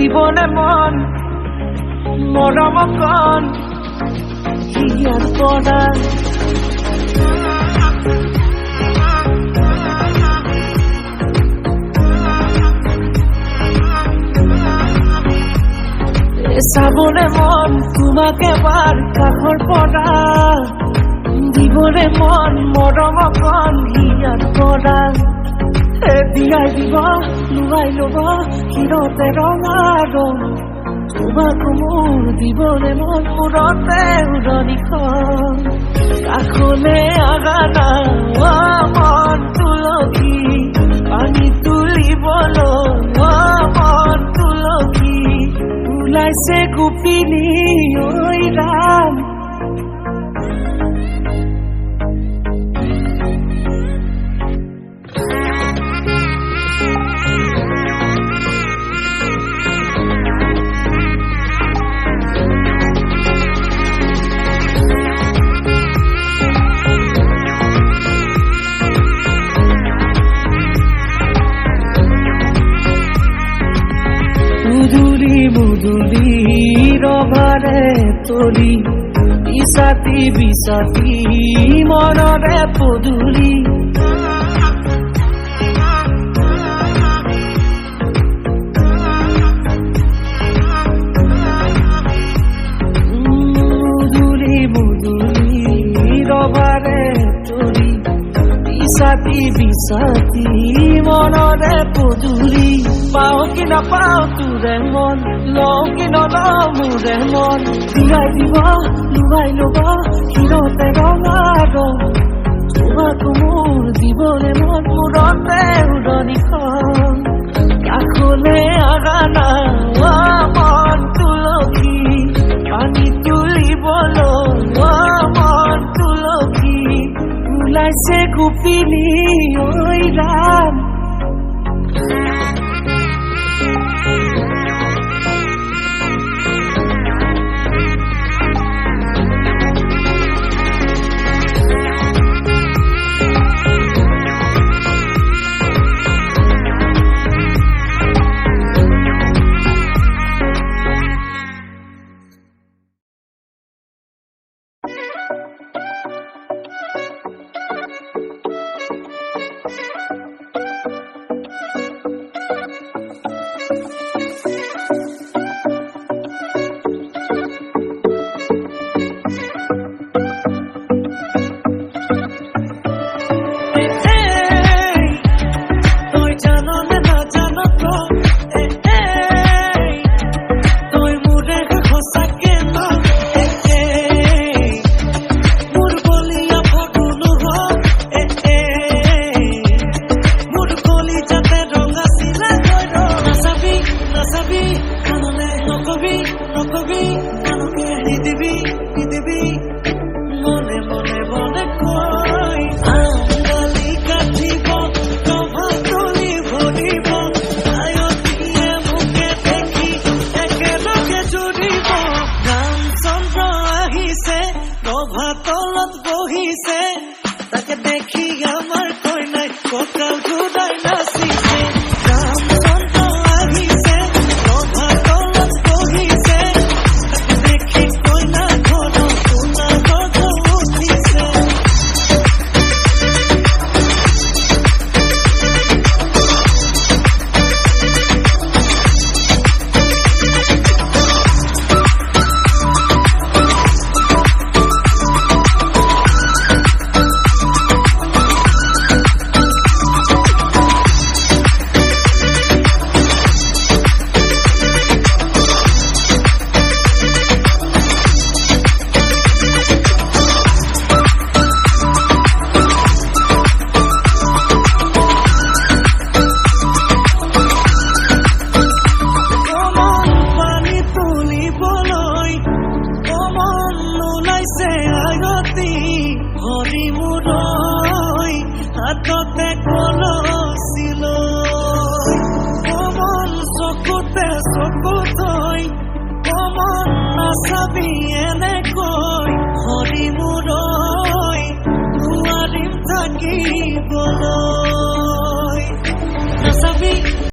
দিবনে মন মৰম কণ হিয়াৰ পৰা চাবনে মন তোমাক এবাৰ কাষৰ পৰা দিবনে মন মৰম কণ হিয়াৰ পৰা দিয়াই দিব লুৱাই ল'ব ক্ষীৰতে ৰঙা ৰং তোমাক মোৰ দিবনে মন মূৰতে উৰণিখন কাষলে আগানা মন তুলসী পানী তুলিবলৈ মন তুলসী ওলাইছে গোপিনী ঐ ৰাম মুদুলি ৰভাৰে তলি বিচাতি বিচাতি মনৰে পদুলি মুদুলি মুদুলি ৰভাৰে তলি বিচাতি বিচাতি মনৰে পদুলি পাও কি নাপাও তোৰে মন লওঁ কি নলওঁ মোৰে মন দিয়াই দিব লুৱাই ল'ব ক্ষীৰতে ৰঙা ৰং তোমাক মোৰ দিবনে মন মূৰতে উৰণিখন কাষলে আগানা মন তুলসী পানী তুলিবলৈ মন তুলসী ওলাইছে গোপিনী ঐ ৰাম